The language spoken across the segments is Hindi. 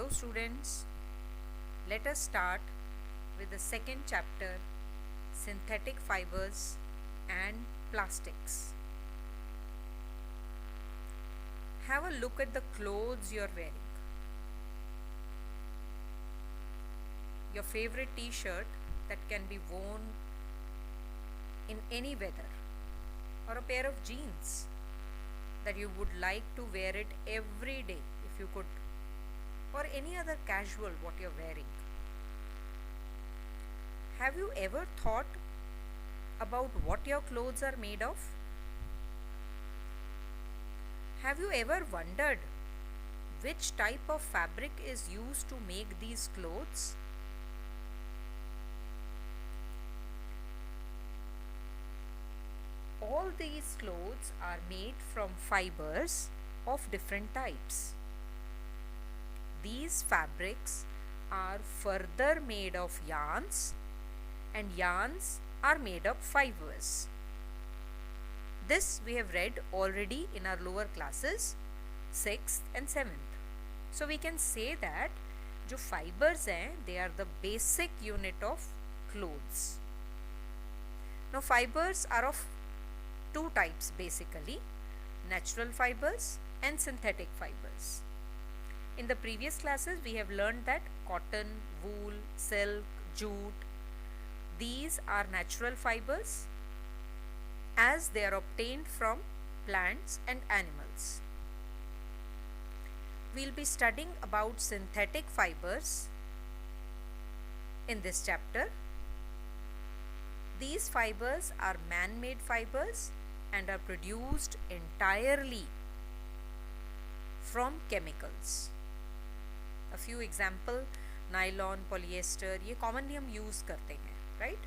Hello students, let us start with the second chapter, synthetic fibers and plastics. Have a look at the clothes you're wearing. Your favorite t-shirt that can be worn in any weather, or a pair of jeans that you would like to wear it every day if you could, or any other casual what you're wearing. Have you ever thought about what your clothes are made of? Have you ever wondered which type of fabric is used to make these clothes? All these clothes are made from fibers of different types. These fabrics are further made of yarns, and yarns are made of fibers. This we have read already in our lower classes, 6th and 7th. So we can say that जो fibers हैं, they are the basic unit of clothes. Now fibers are of two types basically, natural fibers and synthetic fibers. In the previous classes we have learned that cotton, wool, silk, jute, these are natural fibers as they are obtained from plants and animals. We'll be studying about synthetic fibers in this chapter. These fibers are man-made fibers and are produced entirely from chemicals. A few example, nylon, polyester, ये commonly हम use करते हैं, right?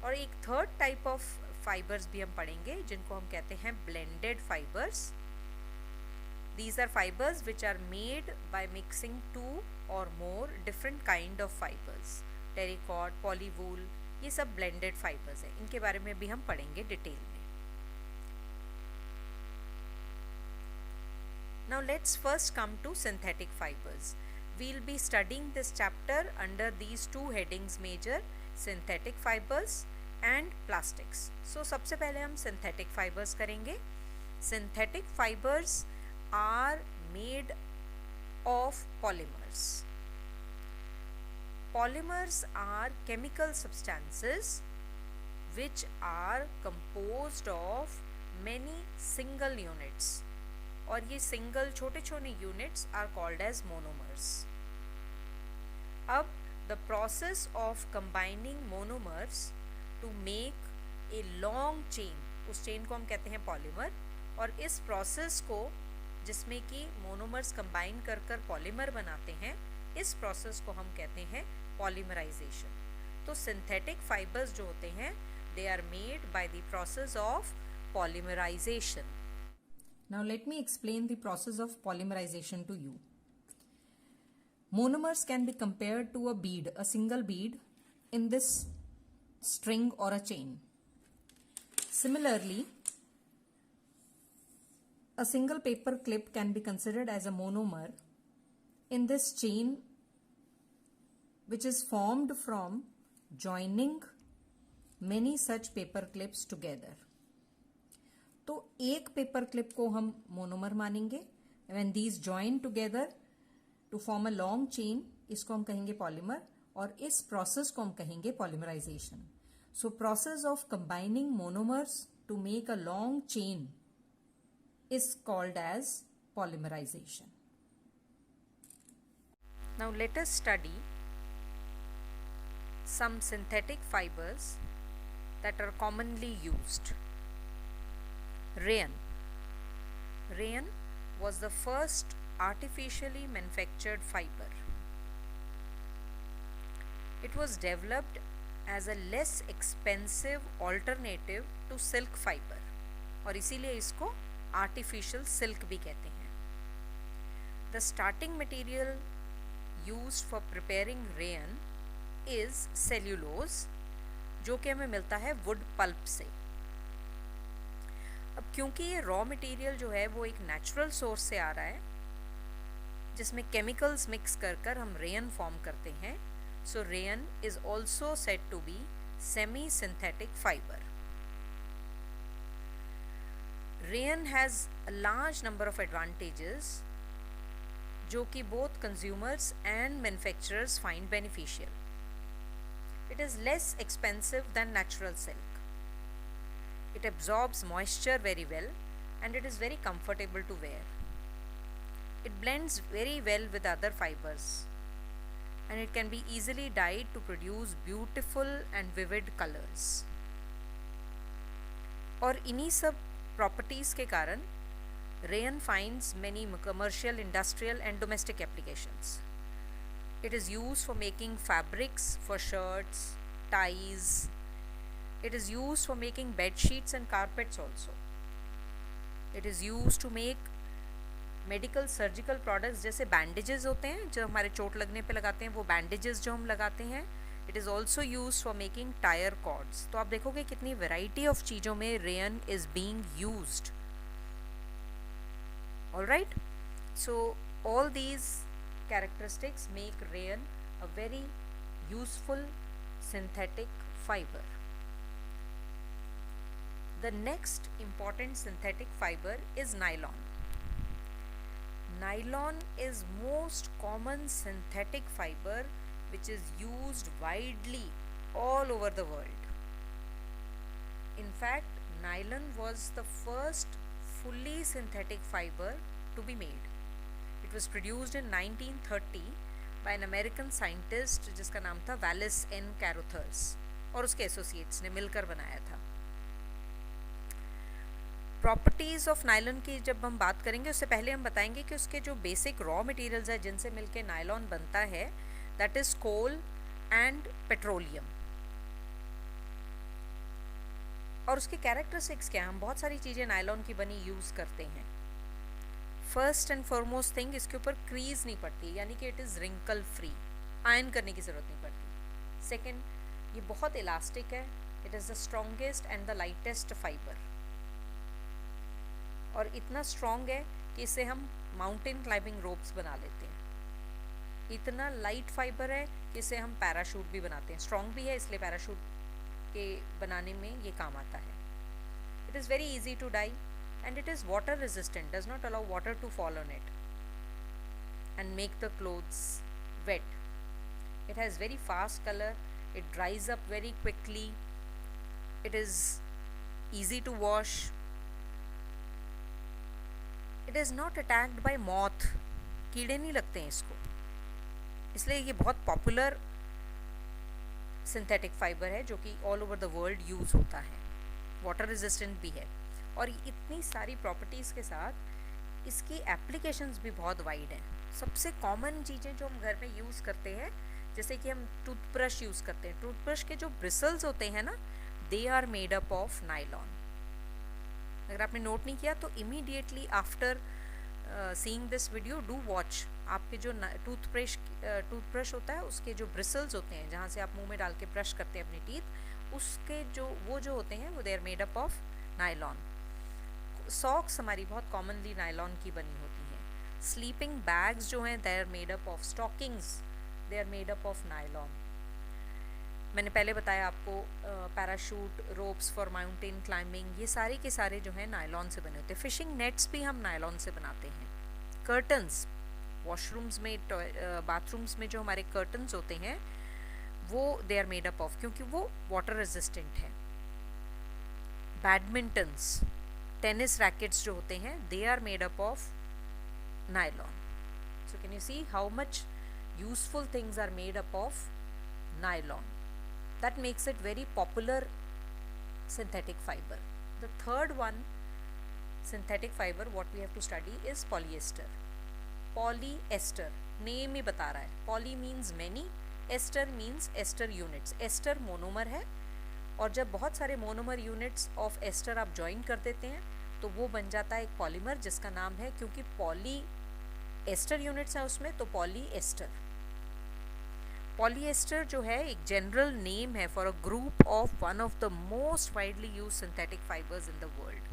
और एक third type of fibers भी हम पढ़ेंगे जिनको हम कहते हैं blended fibers. These are fibers which are made by mixing two or more different kind of fibers. Terracotta, polywool, ये सब blended fibers हैं. इनके बारे में भी हम पढ़ेंगे डिटेल में. Now let's first come to synthetic fibers. We'll be studying this chapter under these two headings major, synthetic fibers and plastics. So सबसे पहले हम synthetic fibers करेंगे. Synthetic fibers are made of polymers. Polymers are chemical substances which are composed of many single units. और ये सिंगल छोटे छोटे units are called as monomers. अब the process of combining monomers to make a long chain, उस चेन को हम कहते हैं पॉलीमर, और इस प्रोसेस को जिसमें कि मोनोमर्स कंबाइन कर कर पॉलीमर बनाते हैं, इस प्रोसेस को हम कहते हैं पॉलीमराइजेशन. तो सिंथेटिक फाइबर्स जो होते हैं they are made by the process of polymerisation. Now let me explain the process of polymerization to you. Monomers can be compared to a bead, a single bead in this string or a chain. Similarly, a single paper clip can be considered as a monomer in this chain which is formed from joining many such paper clips together. तो एक पेपर क्लिप को हम मोनोमर मानेंगे. When these join together to form a long chain, इसको हम कहेंगे पॉलीमर, और इस प्रोसेस को हम कहेंगे polymerisation. So process of combining monomers to make a long chain is called as polymerisation. Now let us study some synthetic fibers that are commonly used. Rayon. Rayon was the first artificially manufactured fiber. It was developed as a less expensive alternative to silk fiber, और इसीलिए इसको artificial silk भी कहते हैं. The starting material used for preparing rayon is cellulose, जो कि हमें मिलता है wood pulp से. अब क्योंकि ये रॉ मटेरियल जो है वो एक नेचुरल सोर्स से आ रहा है, जिसमें केमिकल्स मिक्स कर कर हम रेयन फॉर्म करते हैं. So rayon is also said to be semi synthetic fibre. Rayon has a large number of advantages जो कि both consumers and manufacturers find beneficial. It is less expensive than natural silk. It absorbs moisture very well and it is very comfortable to wear. It blends very well with other fibers and it can be easily dyed to produce beautiful and vivid colors. और इन्हीं सब properties के कारण rayon finds many commercial, industrial and domestic applications. It is used for making fabrics for shirts, ties. It is used for making bed sheets and carpets also. It is used to make medical surgical products जैसे bandages होते हैं जो हमारे चोट लगने पे लगाते हैं, वो bandages जो हम लगाते हैं. It is also used for making tire cords. तो आप देखोगे कितनी variety of चीज़ों में rayon is being used. Alright, so all these characteristics make rayon a very useful synthetic fiber. The next important synthetic fiber is nylon. Nylon is most common synthetic fiber which is used widely all over the world. In fact, nylon was the first fully synthetic fiber to be made. It was produced in 1930 by an American scientist जिसका नाम था Wallace N. Carothers और उसके एसोसिएट्स ने मिलकर बनाया था. प्रॉपर्टीज़ ऑफ नायलॉन की जब हम बात करेंगे उससे पहले हम बताएंगे कि उसके जो बेसिक रॉ मटेरियल्स है जिनसे मिलके नायलॉन बनता है, that is coal and petroleum. और उसकी कैरेक्टरिस्टिक्स क्या हैं? हम बहुत सारी चीज़ें नायलॉन की बनी यूज़ करते हैं. फर्स्ट एंड फॉरमोस्ट थिंग, इसके ऊपर क्रीज नहीं पड़ती, यानी कि it is wrinkle free, iron करने की ज़रूरत नहीं पड़ती. सेकेंड, ये बहुत इलास्टिक है. It is the strongest and the lightest fibre, और इतना स्ट्रॉन्ग है कि इससे हम माउंटेन क्लाइंबिंग रोप्स बना लेते हैं. इतना लाइट फाइबर है कि इससे हम पैराशूट भी बनाते हैं. स्ट्रॉन्ग भी है इसलिए पैराशूट के बनाने में ये काम आता है. It is very easy to dye and it is water resistant, does not allow water to fall on it and make the clothes wet. It has very fast color, it dries up very quickly, it is easy to wash, it is not attacked by moth, कीड़े नहीं लगते हैं इसको, इसलिए ये बहुत पॉपुलर सिंथेटिक फाइबर है जो कि all over the world use होता है. वाटर रेजिस्टेंट भी है और इतनी सारी प्रॉपर्टीज़ के साथ इसकी एप्लीकेशंस भी बहुत वाइड हैं. सबसे कॉमन चीज़ें जो हम घर में यूज़ करते हैं, जैसे कि हम टूथब्रश यूज़ करते हैं, टूथब्रश के जो ब्रिसल्स होते हैं ना, they are made up of nylon. अगर आपने नोट नहीं किया तो immediately after seeing this video do watch. आपके जो टूथब्रश होता है उसके जो ब्रिसल्स होते हैं जहाँ से आप मुंह में डाल के ब्रश करते हैं अपने टीथ, उसके जो होते हैं वो they are made up of nylon. Socks हमारी बहुत कॉमनली नायलॉन की बनी होती हैं. स्लीपिंग बैग्स जो हैं they are made up of, stockings they are made up of nylon. मैंने पहले बताया आपको parachute, ropes for mountain climbing, ये सारे के सारे जो हैं नायलॉन से बने होते हैं. फिशिंग नेट्स भी हम नायलॉन से बनाते हैं. कर्टन्स, वॉशरूम्स में, बाथरूम्स में जो हमारे कर्टन्स होते हैं वो they are made up of, क्योंकि वो वाटर रेजिस्टेंट है. बैडमिंटन्स, टेनिस रैकेट्स जो होते हैं they are made up of nylon. So can you see how much useful things are made up of nylon. That makes it very popular synthetic fiber. The third one synthetic fiber what we have to study is polyester. Polyester, name ही बता रहा है. Poly means many, ester means ester units. Ester monomer है और जब बहुत सारे monomer units of ester आप join कर देते हैं तो वो बन जाता है एक polymer जिसका नाम है, क्योंकि poly ester units हैं उसमें, तो polyester. पॉलीएस्टर जो है एक जनरल नेम है for a group of one of the most widely use synthetic fibres in the world.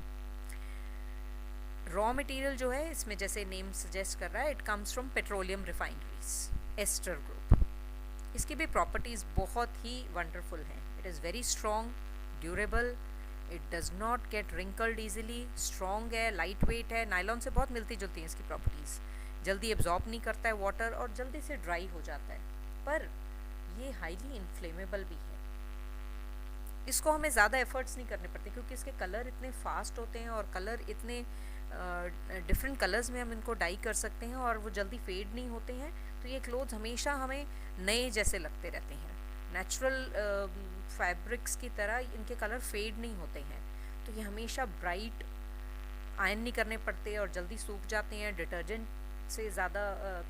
Raw material जो है इसमें जैसे नेम सजेस्ट कर रहा है, it comes from petroleum refineries ester group. इसकी भी प्रॉपर्टीज़ बहुत ही वंडरफुल हैं। It is very strong, durable, it does not get wrinkled easily, strong है, लाइट वेट है, नायलॉन से बहुत मिलती जुलती हैं इसकी प्रॉपर्टीज़। जल्दी एब्जॉर्ब नहीं करता है वाटर और जल्दी से ड्राई हो जाता है, पर ये हाईली इन्फ्लेमेबल भी है। इसको हमें ज़्यादा एफर्ट्स नहीं करने पड़ते क्योंकि इसके कलर इतने फास्ट होते हैं और कलर इतने डिफरेंट कलर्स में हम इनको डाई कर सकते हैं और वो जल्दी फेड नहीं होते हैं। तो ये क्लोथ्स हमेशा हमें नए जैसे लगते रहते हैं। नेचुरल फैब्रिक्स की तरह इनके कलर फेड नहीं होते हैं, तो ये हमेशा ब्राइट, आयरन नहीं करने पड़ते और जल्दी सूख जाते हैं। डिटर्जेंट से ज़्यादा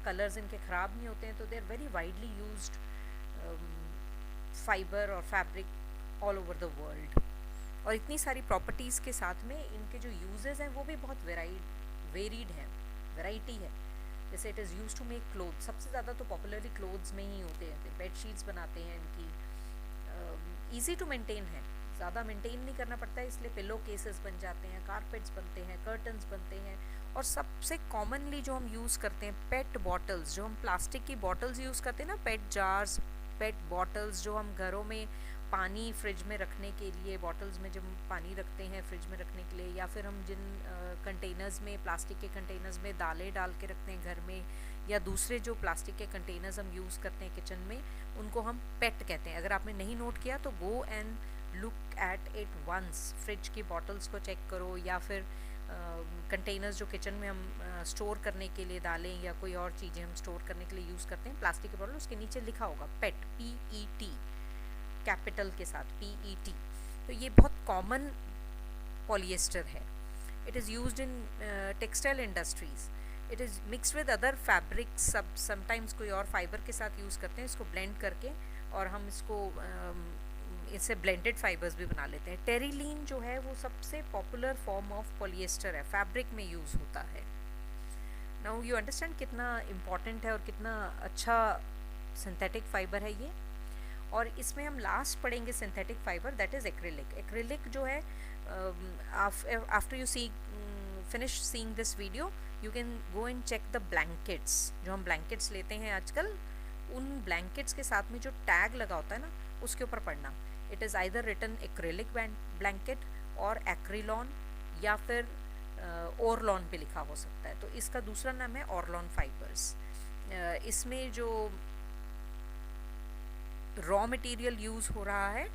कलर्स इनके ख़राब नहीं होते हैं। तो they are very widely used fibre और fabric all over the world. और इतनी सारी प्रॉपर्टीज़ के साथ में इनके जो यूजेस हैं वो भी बहुत वेरीड हैं, वैरायटी है। जैसे it is use to make clothes, सबसे ज़्यादा तो पॉपुलरली क्लोथ्स में ही होते हैं। बेड शीट्स बनाते हैं इनकी, ईजी टू मेंटेन है, ज़्यादा मेंटेन नहीं करना पड़ता है, इसलिए पिलो केसेस बन जाते हैं, कारपेट्स बनते हैं, कर्टन्स बनते हैं। और सबसे कॉमनली जो हम यूज़ करते हैं पेट बॉटल्स, जो हम प्लास्टिक की बॉटल्स यूज़ करते हैं ना, पेट जार्स, पेट बॉटल्स, जो हम घरों में पानी फ्रिज में रखने के लिए, बॉटल्स में जब पानी रखते हैं फ्रिज में रखने के लिए, या फिर हम जिन कंटेनर्स में, प्लास्टिक के कंटेनर्स में दालें डाल के रखते हैं घर में, या दूसरे जो प्लास्टिक के कंटेनर्स हम यूज़ करते हैं किचन में, उनको हम पेट कहते हैं। अगर आपने नहीं नोट किया तो go and look at it once, fridge की बॉटल्स को चेक करो, या फिर कंटेनर्स जो किचन में हम स्टोर करने के लिए दालें या कोई और चीज़ें हम स्टोर करने के लिए यूज़ करते हैं, प्लास्टिक की बॉटल, उसके नीचे लिखा होगा पेट, PET, कैपिटल के साथ PET। तो ये बहुत कॉमन पॉलिएस्टर है। It is used in textile industries. It is mixed with other fabrics, sometimes कोई और फाइबर के साथ यूज़ करते हैं इसको ब्लेंड करके, और हम इसको इससे ब्लेंडेड फाइबर्स भी बना लेते हैं। टेरिलीन जो है वो सबसे पॉपुलर फॉर्म ऑफ पॉलिएस्टर है, फैब्रिक में यूज़ होता है। नाउ यू अंडरस्टैंड कितना इम्पॉर्टेंट है और कितना अच्छा सिंथेटिक फाइबर है ये। और इसमें हम लास्ट पढ़ेंगे synthetic fibre, that is acrylic. Acrylic जो है, after you finish seeing this video you can go and check the blankets. जो हम ब्लैंकेट्स लेते हैं आजकल, उन ब्लैंकेट्स के साथ में जो टैग लगा होता है ना, उसके ऊपर पढ़ना, it is either written acrylic blanket or acrylon, या फिर ओरलॉन पे लिखा हो सकता है। तो इसका दूसरा नाम है ओरलॉन फाइबर्स। इसमें जो रॉ मटेरियल यूज़ हो रहा है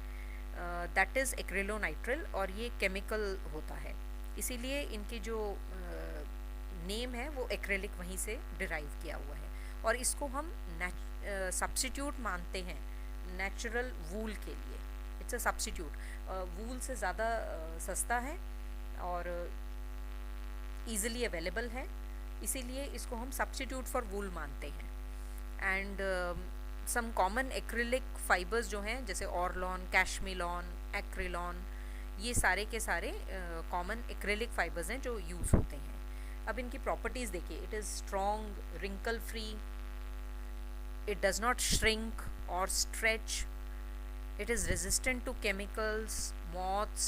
दैट इज़ एक्रिलोनाइट्रिल, और ये केमिकल होता है, इसीलिए इनकी जो नेम है वो एक्रेलिक वहीं से डिराइव किया हुआ है। और इसको हम सब्स्टिट्यूट मानते हैं नेचुरल वूल के लिए। इट्स अ सब्स्टिट्यूट, वूल से ज़्यादा सस्ता है और ईज़िली अवेलेबल है, इसीलिए इसको हम सब्स्टिट्यूट फॉर वूल मानते हैं। And some common acrylic fibres जो हैं, जैसे ऑरलॉन, कैशमिलॉन, एक्रिलॉन, ये सारे के सारे कॉमन एक्रिलिक फाइबर्स हैं जो यूज़ होते हैं। अब इनकी प्रॉपर्टीज़ देखिए, it is strong, wrinkle free, it does not shrink or stretch, it is resistant to chemicals, moths,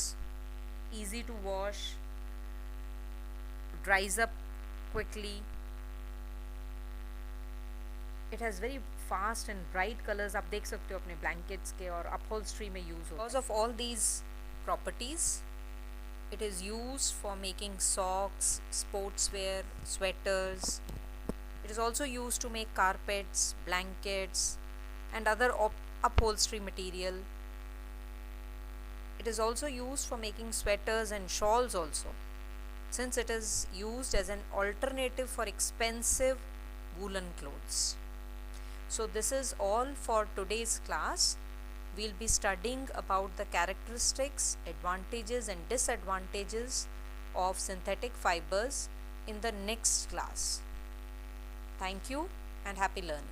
easy to wash, dries up quickly, it has very fast and bright colors। आप देख सकते हो अपने blankets के, और upholstery में use होता है। Because of all these properties it is used for making socks, sportswear, sweaters. It is also used to make carpets, blankets and other upholstery material. It is also used for making sweaters and shawls also, since it is used as an alternative for expensive woolen clothes. So this is all for today's class. We'll be studying about the characteristics, advantages and disadvantages of synthetic fibers in the next class. Thank you and happy learning.